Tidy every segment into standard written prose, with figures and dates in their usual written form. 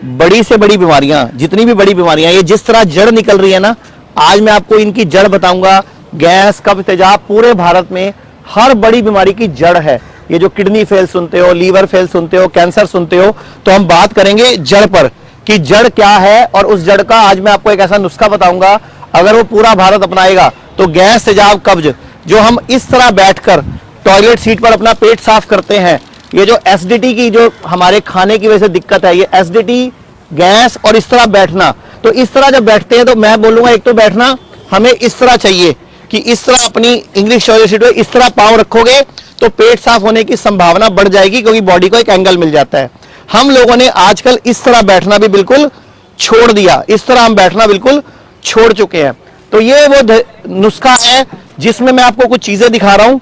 बड़ी से बड़ी बीमारियां, जितनी भी बड़ी बीमारियां, ये जिस तरह जड़ निकल रही है ना, आज मैं आपको इनकी जड़ बताऊंगा। गैस, कब्ज, तेजाब पूरे भारत में हर बड़ी बीमारी की जड़ है। ये जो किडनी फेल सुनते हो, लीवर फेल सुनते हो, कैंसर सुनते हो, तो हम बात करेंगे जड़ पर कि जड़ क्या है। और उस जड़ का आज मैं आपको एक ऐसा नुस्खा बताऊंगा, अगर वो पूरा भारत अपनाएगा तो गैस, तेजाब, कब्ज, जो हम इस तरह बैठकर टॉयलेट सीट पर अपना पेट साफ करते हैं, ये जो एसिडिटी की, जो हमारे खाने की वजह से दिक्कत है, ये एसिडिटी, गैस और इस तरह बैठना, तो इस तरह जब बैठते हैं तो मैं बोलूंगा एक तो बैठना हमें इस तरह चाहिए कि इस तरह अपनी इंग्लिश टॉयलेट सीट पर इस तरह पांव रखोगे तो पेट साफ होने की संभावना बढ़ जाएगी, क्योंकि बॉडी को एक एंगल मिल जाता है। हम लोगों ने आजकल इस तरह बैठना भी बिल्कुल छोड़ दिया, इस तरह हम बैठना बिल्कुल छोड़ चुके हैं। तो ये वो नुस्खा है जिसमें मैं आपको कुछ चीजें दिखा रहा हूं।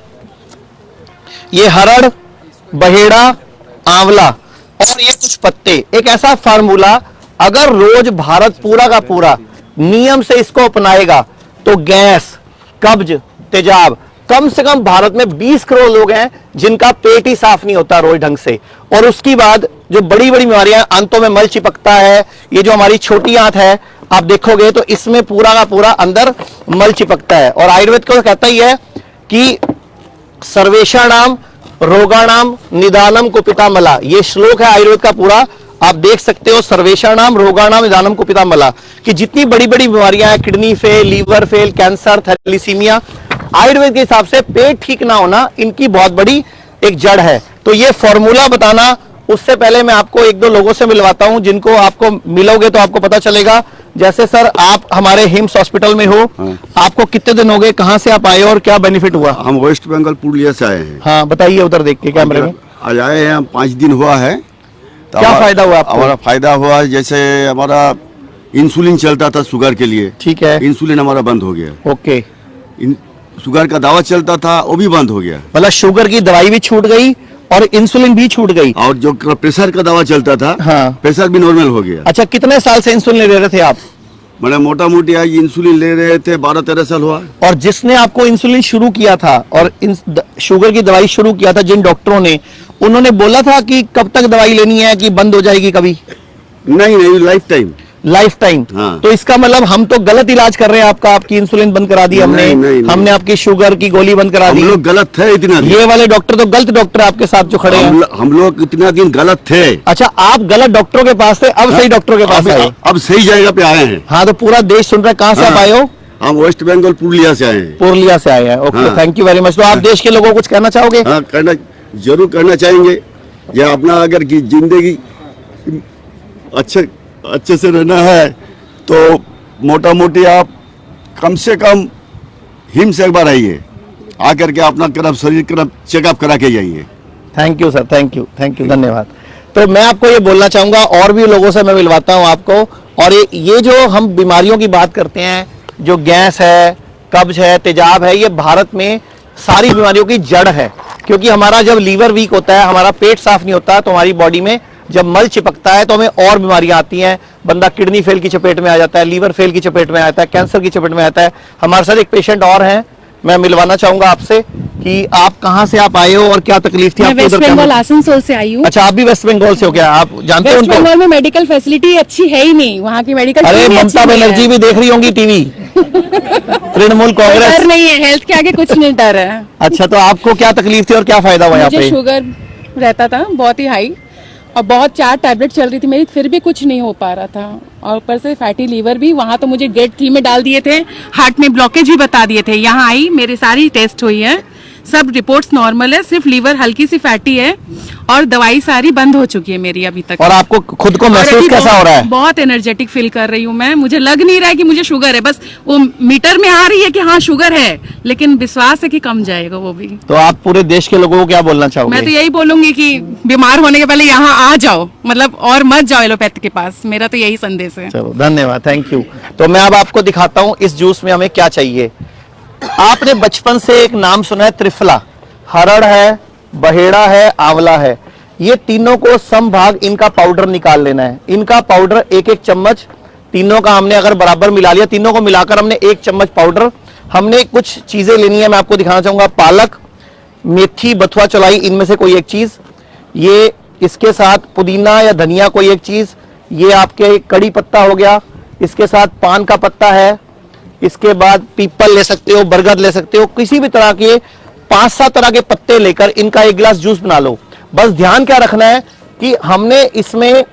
ये हरड़, बहेड़ा, आंवला और ये कुछ पत्ते, एक ऐसा फार्मूला, अगर रोज भारत पूरा का पूरा नियम से इसको अपनाएगा तो गैस, कब्ज, तेजाब, कम से कम भारत में 20 करोड़ लोग हैं जिनका पेट ही साफ नहीं होता रोज ढंग से। और उसकी बाद जो बड़ी बड़ी बीमारियां, आंतों में मल चिपकता है, ये जो हमारी छोटी आंत है आप देखोगे तो इसमें पूरा का पूरा अंदर मल चिपकता है। और आयुर्वेद को कहता ही है कि सर्वेषाणाम रोगाणाम निदानम कुपितामला, ये श्लोक है आयुर्वेद का पूरा, आप देख सकते हो। सर्वेषाणाम रोगाणाम निदानम कुपितामला, कि जितनी बड़ी बड़ी बीमारियां हैं, kidney fail, liver fail, cancer, thalassemia, Ayurveda के हिसाब से पेट ठीक ना होना इनकी बहुत बड़ी एक जड़ है। तो ये फॉर्मूला बताना, उससे पहले मैं आपको एक दो लोगों से मिलवाता हूं जिनको आपको मिलोगे तो आपको पता चलेगा। जैसे सर, आप हमारे हिम्स हॉस्पिटल में हो, हाँ। आपको कितने दिन हो गए, कहां से आप आए और क्या बेनिफिट हुआ? हम वेस्ट बंगाल पुरुलिया से आए हैं। हाँ बताइए, उधर देख के कैमरे में। आज आए हैं, 5 दिन हुआ है। तो क्या फायदा हुआ आपको? हमारा फायदा हुआ, जैसे हमारा इंसुलिन चलता था शुगर के लिए, ठीक है, इंसुलिन हमारा बंद हो गया। ओके। शुगर का दवा चलता था वो भी बंद हो गया, मतलब शुगर की दवाई भी छूट गई और इंसुलिन भी छूट गई। और जो प्रेशर का दवा चलता था, हाँ। प्रेशर भी नॉर्मल हो गया। अच्छा, कितने साल से इंसुलिन ले रहे थे आप? मैंने मोटा मोटी आज इंसुलिन ले रहे थे 12-13 साल हुआ। और जिसने आपको इंसुलिन शुरू किया था और शुगर की दवाई शुरू किया था, जिन डॉक्टरों ने, उन्होंने बोला था कि कब तक दवाई लेनी है, कि बंद हो जाएगी कभी? नहीं, लाइफ टाइम। Life time. हाँ। तो इसका मतलब हम तो गलत इलाज कर रहे हैं आपका, आपकी इंसुलिन बंद करा दी हमने, नहीं। हमने आपकी शुगर की गोली बंद करा दी। हम लोग गलत थे इतना दिन। ये वाले डॉक्टर तो गलत डॉक्टर है आपके साथ जो खड़े हैं। हम लोग इतना दिन गलत थे। अच्छा, आप गलत डॉक्टरों के पास थे, अब सही डॉक्टरों के पास आए। अब सही जगह पे आए हैं। हाँ, तो पूरा देश सुन रहा है। कहाँ से आप आए हो? हम वेस्ट बंगाल पुरुलिया से आए हैं। पुरुलिया से आए हैं, ओके, हाँ। Thank you very much. तो आप देश के लोगों को कुछ कहना चाहोगे? हाँ, जरूर करना चाहेंगे। ये अपना अगर की जिंदगी अच्छे से रहना है तो मोटा मोटी आप कम से कम हिम्स एक बार आइए, आकर के अपना शरीर चेकअप करा के जाइए। Thank you sir, thank you, धन्यवाद। तो मैं आपको ये बोलना चाहूंगा, और भी लोगों से मैं मिलवाता हूँ आपको। और ये जो हम बीमारियों की बात करते हैं, जो गैस है, कब्ज है, तेजाब है, ये भारत में सारी बीमारियों की जड़ है। क्योंकि हमारा जब लीवर वीक होता है, हमारा पेट साफ नहीं होता, तो हमारी बॉडी में जब मल चिपकता है तो हमें और बीमारियां आती हैं। बंदा किडनी फेल की चपेट में आ जाता है, लीवर फेल की चपेट में आता है, कैंसर की चपेट में आता है। हमारे साथ एक पेशेंट और हैं, मैं मिलवाना चाहूंगा आपसे कि आप कहां से आप आए हो और क्या तकलीफ थी आपको? वेस्ट बंगाल आसनसोल से आई हूँ। अच्छा, आप भी वेस्ट बंगाल से हो क्या? आप जानते हो वेस्ट उनको? बंगाल में मेडिकल फैसिलिटी अच्छी है ही नहीं, वहाँ की मेडिकल। अरे, ममता बनर्जी भी देख रही होंगी टीवी। तृणमूल कांग्रेस। डर नहीं है, हेल्थ के आगे कुछ नहीं डर है। अच्छा, तो आपको क्या तकलीफ थी और क्या फायदा हुआ यहाँ मुझे पे? शुगर रहता था बहुत ही हाई, और बहुत 4 टैबलेट चल रही थी मेरी, फिर भी कुछ नहीं हो पा रहा था। और ऊपर से फैटी लीवर भी, वहाँ तो मुझे ग्रेड 3 में डाल दिए थे, हार्ट में ब्लॉकेज भी बता दिए थे। यहाँ आई, मेरी सारी टेस्ट हुई है, सब रिपोर्ट्स नॉर्मल है, सिर्फ लीवर हल्की सी फैटी है और दवाई सारी बंद हो चुकी है मेरी अभी तक। और आपको खुद को महसूस कैसा हो रहा है? बहुत एनर्जेटिक फील कर रही हूँ मैं, मुझे लग नहीं रहा है कि मुझे शुगर है, बस वो मीटर में आ रही है कि हाँ शुगर है, लेकिन विश्वास है कि कम जाएगा वो भी। तो आप पूरे देश के लोगों को क्या बोलना चाहोगे? मैं तो यही बोलूंगी कि बीमार होने के पहले यहाँ आ जाओ, मतलब और मत जाओ एलोपैथ के पास, मेरा तो यही संदेश है। चलो, धन्यवाद, थैंक यू। तो मैं अब आपको दिखाता हूँ इस जूस में हमें क्या चाहिए। आपने बचपन से एक नाम सुना है, त्रिफला। हरड़ है, बहेड़ा है, आंवला है, ये तीनों को समभाग इनका पाउडर निकाल लेना है। इनका पाउडर 1-1 चम्मच, तीनों का हमने अगर बराबर मिला लिया, तीनों को मिलाकर हमने 1 चम्मच पाउडर। हमने कुछ चीजें लेनी है, मैं आपको दिखाना चाहूंगा। पालक, मेथी, बथुआ चौलाई, इनमें से कोई एक चीज, ये इसके साथ पुदीना या धनिया कोई एक चीज, ये आपके कड़ी पत्ता हो गया, इसके साथ पान का पत्ता है, इसके बाद पीपल ले सकते हो, बरगद ले सकते हो, किसी भी तरह के 5-7 तरह के पत्ते लेकर इनका एक गिलास जूस बना लो। बस ध्यान क्या रखना है कि हमने इसमें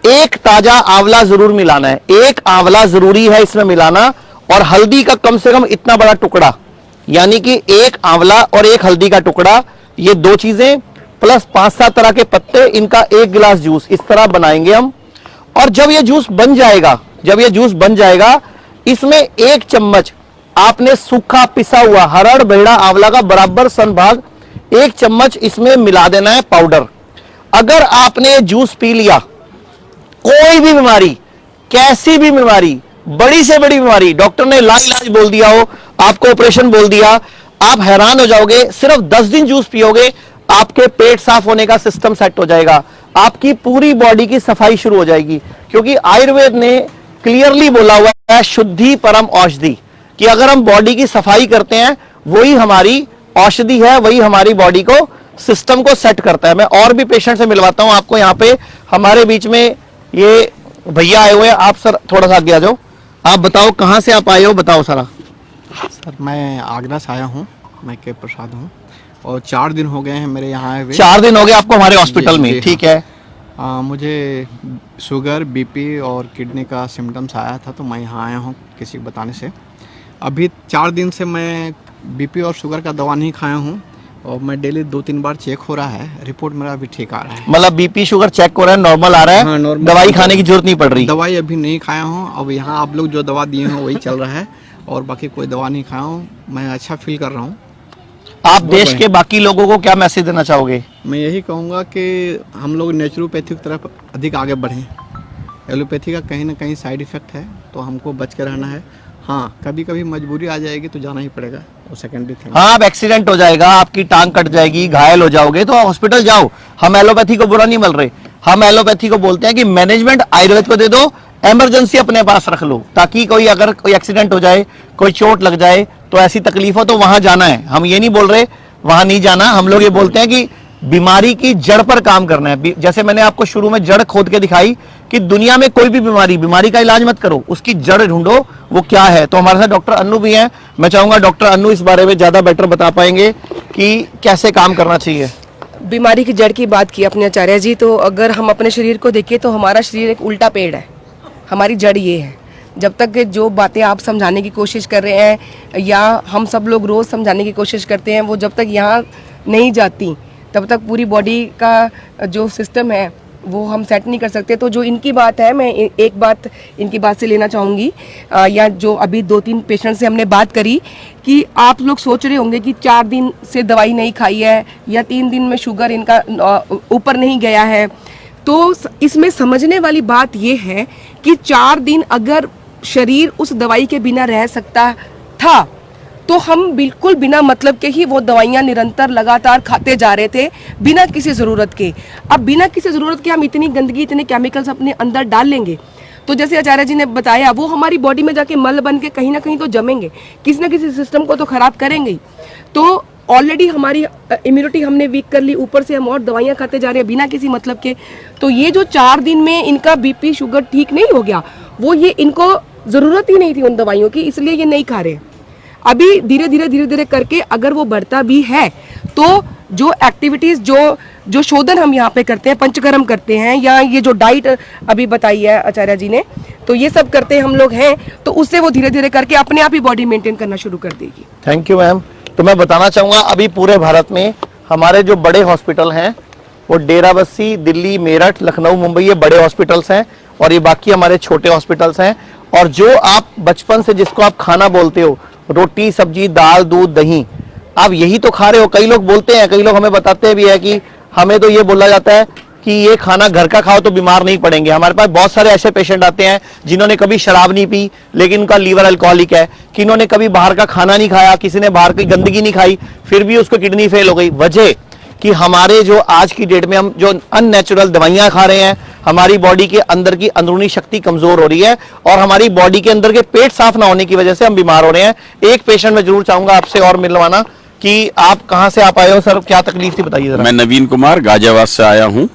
एक ताजा आंवला जरूर मिलाना है, एक आंवला जरूरी है इसमें मिलाना, और हल्दी का कम से कम इतना बड़ा टुकड़ा, यानी कि एक आंवला और एक हल्दी का टुकड़ा, ये 2 चीजें प्लस 5-7 तरह के पत्ते, इनका एक गिलास जूस इस तरह बनाएंगे हम। और जब ये जूस बन जाएगा, इसमें 1 चम्मच आपने सूखा पिसा हुआ हरड़ बेड़ा आंवला का बराबर संभाग 1 चम्मच इसमें मिला देना है पाउडर। अगर आपने जूस पी लिया, कोई भी बीमारी, कैसी भी बीमारी, बड़ी से बड़ी बीमारी, डॉक्टर ने लाइलाज बोल दिया हो, आपको ऑपरेशन बोल दिया, आप हैरान हो जाओगे। सिर्फ 10 दिन जूस पियोगे, आपके पेट साफ होने का सिस्टम सेट हो जाएगा, आपकी पूरी बॉडी की सफाई शुरू हो जाएगी। क्योंकि आयुर्वेद ने क्लियरली बोला हुआ है, शुद्धि परम औषधि, कि अगर हम बॉडी की सफाई करते हैं, वही हमारी औषधि है, वही हमारी बॉडी को, सिस्टम को सेट करता है। मैं और भी पेशेंट से मिलवाता हूं आपको। यहाँ पे हमारे बीच में ये भैया आए हुए हैं। आप सर थोड़ा सा आगे आ जाओ, आप बताओ कहाँ से आप आए हो, बताओ सारा। सर मैं आगरा से आया हूँ, मैं के प्रसाद हूँ, और 4 दिन हो गए हैं मेरे यहाँ आए हुए। 4 दिन हो गए आपको हमारे हॉस्पिटल में, ठीक है। मुझे शुगर, बीपी और किडनी का सिम्टम्स आया था, तो मैं यहाँ आया हूँ किसी को बताने से। अभी 4 दिन से मैं बीपी और शुगर का दवा नहीं खाया हूँ, और मैं डेली 2-3 बार चेक हो रहा है, रिपोर्ट मेरा अभी ठीक आ रहा है। मतलब बीपी शुगर चेक हो रहा है, नॉर्मल आ रहा है। हाँ, नॉर्मल। दवाई खाने की जरूरत नहीं पड़ रही। दवाई अभी नहीं खाया हूँ। अब यहाँ आप लोग जो दवा दिए हैं वही चल रहा है, और बाकी कोई दवा नहीं खाया हूँ। मैं अच्छा फील कर रहा हूँ। आप देश के बाकी लोगों को क्या मैसेज देना चाहोगे? मैं यही कहूँगा कि हम लोग नेचुरोपैथी की तरफ अधिक आगे बढ़ें। एलोपैथी का कहीं ना कहीं साइड इफेक्ट है, तो हमको बच के रहना है। हाँ, कभी कभी मजबूरी आ जाएगी तो जाना ही पड़ेगा, वो सेकेंडरी थिंग। हाँ, अब एक्सीडेंट हो जाएगा, आपकी टांग कट जाएगी, घायल हो जाओगे, तो हॉस्पिटल जाओ। हम एलोपैथी को बुरा नहीं बोल रहे, हम एलोपैथी को बोलते हैं कि मैनेजमेंट आयुर्वेद को दे दो, इमरजेंसी अपने पास रख लो, ताकि कोई अगर कोई एक्सीडेंट हो जाए, कोई चोट लग जाए, तो ऐसी तकलीफ हो तो वहां जाना है। हम ये नहीं बोल रहे वहां नहीं जाना, हम लोग ये बोलते हैं कि बीमारी की जड़ पर काम करना है। जैसे मैंने आपको शुरू में जड़ खोद के दिखाई कि दुनिया में कोई भी बीमारी का इलाज मत करो, उसकी जड़ ढूंढो, वो क्या है। तो हमारे साथ डॉक्टर अन्नू भी हैं। मैं चाहूंगा डॉक्टर अन्नू इस बारे में ज्यादा बेटर बता पाएंगे कि कैसे काम करना चाहिए। बीमारी की जड़ की बात की अपने आचार्य जी, तो अगर हम अपने शरीर को देखें तो हमारा शरीर एक उल्टा पेड़ है, हमारी जड़ ये है। जब तक जो बातें आप समझाने की कोशिश कर रहे हैं, या हम सब लोग रोज़ समझाने की कोशिश करते हैं, वो जब तक यहाँ नहीं जाती तब तक पूरी बॉडी का जो सिस्टम है वो हम सेट नहीं कर सकते। तो जो इनकी बात है, मैं एक बात इनकी बात से लेना चाहूँगी, या जो अभी 2-3 पेशेंट से हमने बात करी, कि आप लोग सोच रहे होंगे कि 4 दिन से दवाई नहीं खाई है, या 3 दिन में शुगर इनका ऊपर नहीं गया है। तो इसमें समझने वाली बात ये है कि 4 दिन अगर शरीर उस दवाई के बिना रह सकता था, तो हम बिल्कुल बिना मतलब के ही वो दवाइयाँ निरंतर लगातार खाते जा रहे थे, बिना किसी ज़रूरत के। अब बिना किसी ज़रूरत के हम इतनी गंदगी, इतने केमिकल्स अपने अंदर डाल लेंगे, तो जैसे आचार्य जी ने बताया, वो हमारी बॉडी में जाके मल बन के कहीं ना कहीं तो जमेंगे, किसी ना किसी सिस्टम को तो ख़राब करेंगे ही। तो ऑलरेडी हमारी इम्यूनिटी हमने वीक कर ली, ऊपर से हम और दवाइयाँ खाते जा रहे हैं बिना किसी मतलब के। तो ये जो 4 दिन में इनका बीपी शुगर ठीक नहीं हो गया, वो ये इनको ज़रूरत ही नहीं थी उन दवाइयों की, इसलिए ये नहीं खा रहे। अभी धीरे धीरे करके अगर वो बढ़ता भी है, तो जो एक्टिविटीज़, जो शोधन हम यहाँ पे करते हैं, पंचकर्म करते हैं, या ये जो डाइट अभी बताई है आचार्य जी ने, तो ये सब करते हम लोग हैं, तो उससे वो धीरे धीरे करके अपने आप ही बॉडी मेंटेन करना शुरू कर देगी। Thank you ma'am. तो मैं बताना चाहूँगा, अभी पूरे भारत में हमारे जो बड़े हॉस्पिटल हैं, वो डेराबस्सी, दिल्ली, मेरठ, लखनऊ, मुंबई, ये बड़े हॉस्पिटल्स हैं, और ये बाकी हमारे छोटे हॉस्पिटल्स हैं। और जो आप बचपन से जिसको आप खाना बोलते हो, रोटी सब्जी दाल दूध दही, आप यही तो खा रहे हो। कई लोग बोलते हैं, कई लोग हमें बताते भी है कि हमें तो ये बोला जाता है कि ये खाना घर का खाओ तो बीमार नहीं पड़ेंगे। हमारे पास बहुत सारे ऐसे पेशेंट आते हैं जिन्होंने कभी शराब नहीं पी, लेकिन उनका लीवर अल्कोहलिक है, कि इन्होंने कभी बाहर का खाना नहीं खाया, किसी ने बाहर की गंदगी नहीं खाई, फिर भी उसको किडनी फेल हो गई। वजह कि हमारे जो आज की डेट में हम जो अननेचुरल दवाइयां खा रहे हैं, हमारी बॉडी के अंदर की अंदरूनी शक्ति कमजोर हो रही है, और हमारी बॉडी के अंदर के पेट साफ ना होने की वजह से हम बीमार हो रहे हैं। एक पेशेंट में जरूर चाहूंगा आपसे और मिलवाना, कि आप कहां से आप आए हो सर, क्या तकलीफ थी बताइए जरा। मैं नवीन कुमार गाजियाबाद से आया हूँ,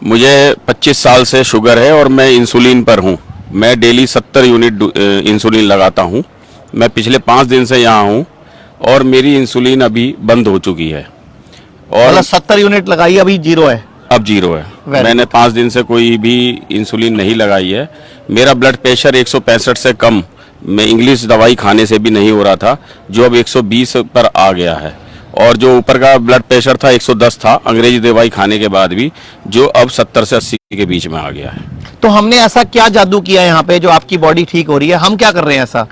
मुझे 25 साल से शुगर है और मैं इंसुलिन पर हूँ। मैं डेली 70 यूनिट इंसुलिन लगाता हूँ। मैं पिछले 5 दिन से यहाँ हूँ और मेरी इंसुलिन अभी बंद हो चुकी है और मतलब 70 यूनिट लगाई, अभी जीरो है। अब जीरो है। Very मैंने 5 दिन से कोई भी इंसुलिन नहीं लगाई है। मेरा ब्लड प्रेशर 165 से कम, मैं इंग्लिश दवाई खाने से भी नहीं हो रहा था, जो अब 120 पर आ गया है। और जो ऊपर का ब्लड प्रेशर था 110 था अंग्रेजी दवाई खाने के बाद भी, जो अब 70 से 80 के बीच में आ गया है। तो हमने ऐसा क्या जादू किया यहाँ पे जो आपकी बॉडी ठीक हो रही है? हम क्या कर रहे हैं ऐसा?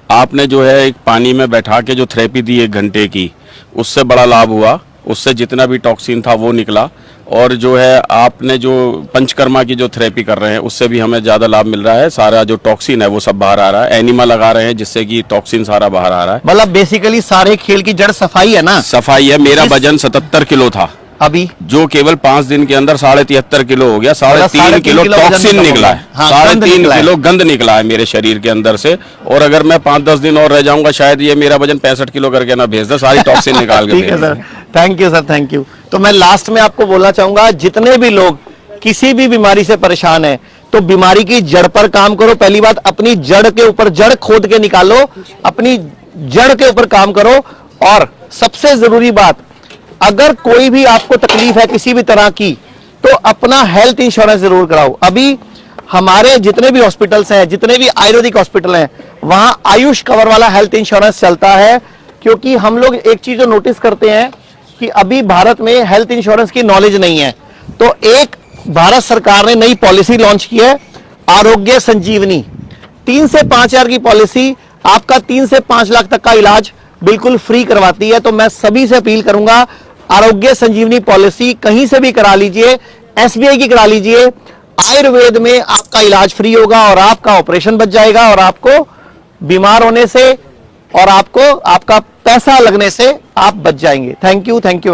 आपने जो है एक पानी में बैठा के जो थेरेपी दी 1 घंटे की, उससे बड़ा लाभ हुआ। उससे जितना भी टॉक्सिन था वो निकला। और जो है आपने जो पंचकर्मा की जो थेरेपी कर रहे हैं उससे भी हमें ज़्यादा लाभ मिल रहा है। सारा जो टॉक्सिन है वो सब बाहर आ रहा है। एनिमा लगा रहे हैं जिससे कि टॉक्सिन सारा बाहर आ रहा है। मतलब बेसिकली सारे खेल की जड़ सफाई है ना? सफाई है। मेरा वजन 77 किलो था, अभी जो केवल 5 दिन के अंदर 73.5 किलो हो गया। 3.5 किलो वजन टॉक्सिन निकला निकला है। है। हाँ, 3.5 गंद निकला है। किलो गंद निकला है मेरे शरीर के अंदर से। और अगर मैं 5-10 दिन और रह जाऊंगा, शायद ये मेरा वजन 65 किलो करके ना भेज दे, सारी टॉक्सिन निकाल के ठीक है भेज sir, they. Thank you sir, thank you. तो मैं लास्ट में आपको बोलना चाहूंगा, जितने भी लोग किसी भी बीमारी से परेशान हैं, तो बीमारी की जड़ पर काम करो। पहली बात, अपनी जड़ के ऊपर जड़ खोद के निकालो, अपनी जड़ के ऊपर काम करो। और सबसे जरूरी बात, अगर कोई भी आपको तकलीफ है किसी भी तरह की, तो अपना हेल्थ इंश्योरेंस जरूर कराओ। अभी हमारे जितने भी हॉस्पिटल्स हैं, जितने भी आयुर्वेदिक हॉस्पिटल हैं, वहां आयुष कवर वाला हेल्थ इंश्योरेंस चलता है। क्योंकि हम लोग एक चीज जो नोटिस करते हैं कि अभी भारत में हेल्थ इंश्योरेंस की नॉलेज नहीं है। तो एक भारत सरकार ने नई पॉलिसी लॉन्च की है, आरोग्य संजीवनी। 3 से 5 हजार की पॉलिसी आपका 3 से 5 लाख तक का इलाज बिल्कुल फ्री करवाती है। तो मैं सभी से अपील करूंगा, आरोग्य संजीवनी पॉलिसी कहीं से भी करा लीजिए, एसबीआई की करा लीजिए। आयुर्वेद में आपका इलाज फ्री होगा और आपका ऑपरेशन बच जाएगा और आपको बीमार होने से और आपको आपका पैसा लगने से आप बच जाएंगे। Thank you, thank you.